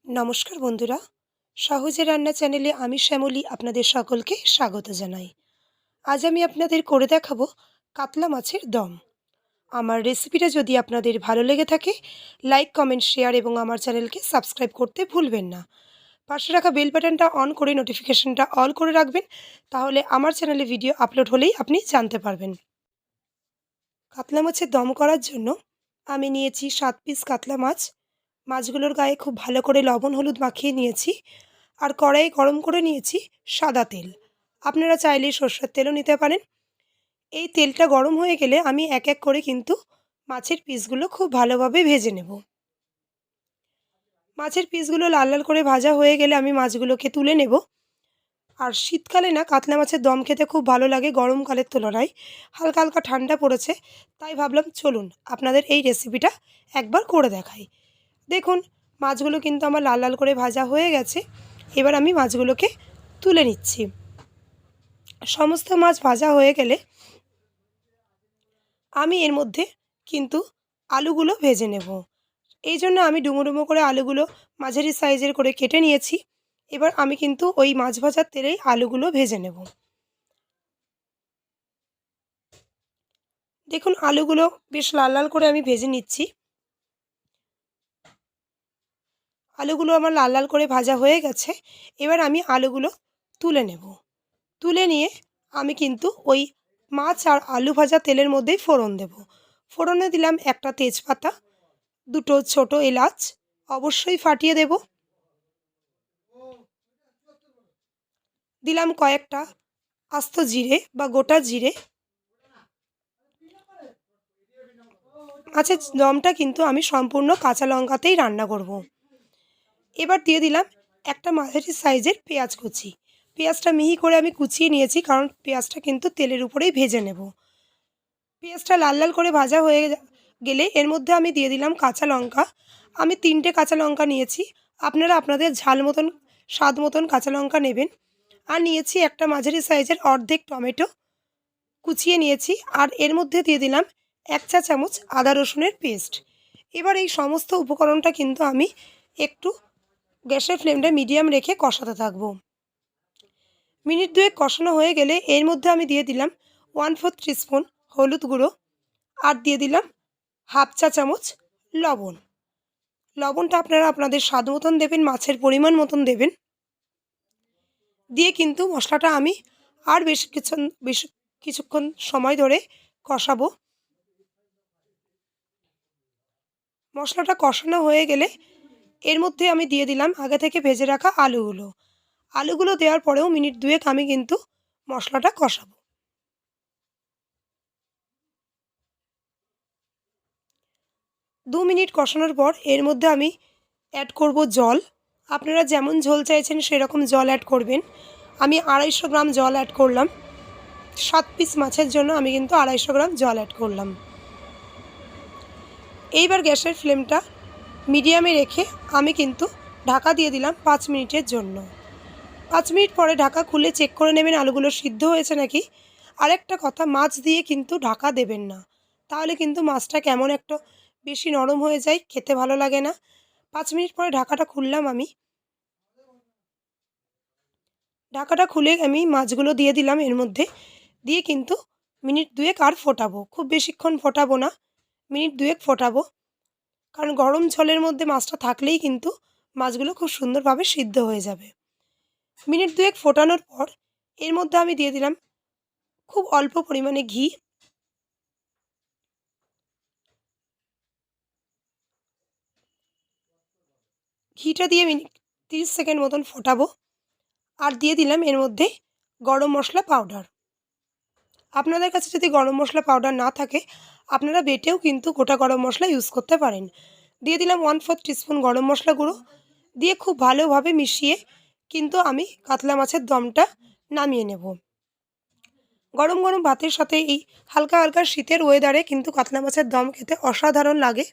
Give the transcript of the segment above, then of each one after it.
নমস্কার বন্ধুরা, সহজে রান্না চ্যানেলে আমি শ্যামলী আপনাদের সকলকে স্বাগত জানাই। আজ আমি আপনাদের করে দেখাবো কাতলা মাছের দম। আমার রেসিপিটা যদি আপনাদের ভালো লেগে থাকে, লাইক, কমেন্ট, শেয়ার এবং আমার চ্যানেলকে সাবস্ক্রাইব করতে ভুলবেন না। পাশে রাখা বেল বাটনটা অন করে নোটিফিকেশনটা অল করে রাখবেন, তাহলে আমার চ্যানেলে ভিডিও আপলোড হলেই আপনি জানতে পারবেন। কাতলা মাছের দম করার জন্য আমি নিয়েছি 7 পিস কাতলা মাছ। মাছগুলোর গায়ে খুব ভালো করে লবণ হলুদ মাখিয়ে নিয়েছি। আর কড়াই গরম করে নিয়েছি সাদা তেল। আপনারা চাইলে সরষের তেলও নিতে পারেন। এই তেলটা গরম হয়ে গেলে আমি এক এক করে কিন্তু মাছের পিসগুলো খুব ভালোভাবে ভেজে নেব। মাছের পিসগুলো লাল লাল করে ভাজা হয়ে গেলে আমি মাছগুলোকে তুলে নেব। আর শীতকালে না কাতলা মাছের দম খেতে খুব ভালো লাগে গরমকালের তুলনায়। হালকা হালকা ঠান্ডা পড়েছে, তাই ভাবলাম চলুন আপনাদের এই রেসিপিটা একবার করে দেখাই। দেখুন, মাছগুলো কিন্তু আমার লাল লাল করে ভাজা হয়ে গেছে। এবার আমি মাছগুলোকে তুলে নিচ্ছি। সমস্ত মাছ ভাজা হয়ে গেলে আমি এর মধ্যে কিন্তু আলুগুলো ভেজে নেব। এই জন্য আমি ডুমো ডুমো করে আলুগুলো মাঝারি সাইজের করে কেটে নিয়েছি। এবার আমি কিন্তু ওই মাছ ভাজার তেলেই আলুগুলো ভেজে নেব। দেখুন, আলুগুলো বেশ লাল লাল করে আমি ভেজে নিচ্ছি। আলুগুলো আমার লাল লাল করে ভাজা হয়ে গেছে। এবার আমি আলুগুলো তুলে নেব। তুলে নিয়ে আমি কিন্তু ওই মাছ আর আলু ভাজা তেলের মধ্যেই ফোড়ন দেব। ফোড়নে দিলাম একটা তেজপাতা, দুটো ছোট এলাচ অবশ্যই ফাটিয়ে দেব। দিলাম কয়েকটা আস্ত জিরে বা গোটা জিরে। মাছের দমটা কিন্তু আমি সম্পূর্ণ কাঁচা লঙ্কাতেই রান্না করব। এবার দিয়ে দিলাম একটা মাঝারি সাইজের পেঁয়াজ কুচি। পেঁয়াজটা মিহি করে আমি কুচিয়ে নিয়েছি, কারণ পেঁয়াজটা কিন্তু তেলের উপরেই ভেজে নেব। পেঁয়াজটা লাল লাল করে ভাজা হয়ে গেলে এর মধ্যে আমি দিয়ে দিলাম কাঁচা লঙ্কা। আমি 3টে কাঁচা লঙ্কা নিয়েছি। আপনারা আপনাদের ঝাল মতন, স্বাদ মতন কাঁচা লঙ্কা নেবেন। আর নিয়েছি একটা মাঝারি সাইজের অর্ধেক টমেটো কুচিয়ে নিয়েছি। আর এর মধ্যে দিয়ে দিলাম 1 চা চামচ আদা রসুনের পেস্ট। এবার এই সমস্ত উপকরণটা কিন্তু আমি একটু গ্যাসের ফ্লেমটা মিডিয়াম রেখে কষাতে থাকবো। মিনিট দুয়েক কষানো হয়ে গেলে এর মধ্যে আমি দিয়ে দিলাম 1/4 টিস্পুন হলুদ গুঁড়ো। আর দিয়ে দিলাম হাফ চা চামচ লবণ। লবণটা আপনারা আপনাদের স্বাদ মতন দেবেন, মাছের পরিমাণ মতন দেবেন। দিয়ে কিন্তু মশলাটা আমি আর বেশ কিছুক্ষণ সময় ধরে কষাবো। মশলাটা কষানো হয়ে গেলে এর মধ্যে আমি দিয়ে দিলাম আগে থেকে ভেজে রাখা আলুগুলো। আলুগুলো দেওয়ার পরেও মিনিট দুয়েক আমি কিন্তু মশলাটা কষাবো। 2 মিনিট কষানোর পর এর মধ্যে আমি অ্যাড করব জল। আপনারা যেমন ঝোল চাইছেন সেরকম জল অ্যাড করবেন। আমি 250 গ্রাম জল অ্যাড করলাম। 7 পিস মাছের জন্য আমি কিন্তু 250 গ্রাম জল অ্যাড করলাম। এইবার গ্যাসের ফ্লেমটা মিডিয়ামে রেখে আমি কিন্তু ঢাকা দিয়ে দিলাম 5 মিনিটের জন্য। 5 মিনিট পরে ঢাকা খুলে চেক করে নেবেন আলুগুলো সিদ্ধ হয়েছে নাকি। আরেকটা কথা, মাছ দিয়ে কিন্তু ঢাকা দেবেন না, তাহলে কিন্তু মাছটা কেমন একটা বেশি নরম হয়ে যায়, খেতে ভালো লাগে না। 5 মিনিট পরে ঢাকাটা খুললাম আমি। ঢাকাটা খুলে আমি মাছগুলো দিয়ে দিলাম এর মধ্যে। দিয়ে কিন্তু মিনিট দুয়েক আর ফোটাবো। খুব বেশিক্ষণ ফোটাবো না, মিনিট দুয়েক ফোটাবো। কারণ গরম জলের মধ্যে মাছটা থাকলেই কিন্তু মাছগুলো খুব সুন্দরভাবে সিদ্ধ হয়ে যাবে। মিনিট দুয়েক ফোটানোর পর এর মধ্যে আমি দিয়ে দিলাম খুব অল্প পরিমাণে ঘি। ঘিটা দিয়ে মিনিট 30 সেকেন্ড মতন ফোটাবো। আর দিয়ে দিলাম এর মধ্যে গরম মশলা পাউডার। আপনাদের কাছে যদি গরম মশলা পাউডার না থাকে, আপনারা বেটেও কিন্তু গোটা গরম মশলা ইউজ করতে পারেন। দিয়ে দিলাম 1/4 টিস্পুন গরম মশলা গুঁড়ো। দিয়ে খুব ভালোভাবে মিশিয়ে কিন্তু আমি কাতলা মাছের দমটা নামিয়ে নেব। গরম গরম ভাতের সাথে এই হালকা হালকা শীতের ওয়েদারে কিন্তু কাতলা মাছের দম খেতে অসাধারণ লাগে।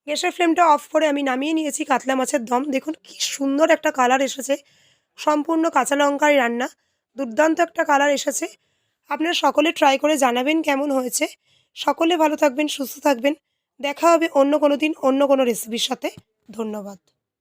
গ্যাসের ফ্লেমটা অফ করে আমি নামিয়ে নিয়েছি কাতলা মাছের দম। দেখুন কি সুন্দর একটা কালার এসেছে। সম্পূর্ণ কাঁচা লঙ্কায় রান্না, দুর্দান্ত একটা কালার এসেছে। আপনারা সকলে ট্রাই করে জানাবেন কেমন হয়েছে। সকলে ভালো থাকবেন, সুস্থ থাকবেন। দেখা হবে অন্য কোনো দিন অন্য কোনো রেসিপির সাথে। ধন্যবাদ।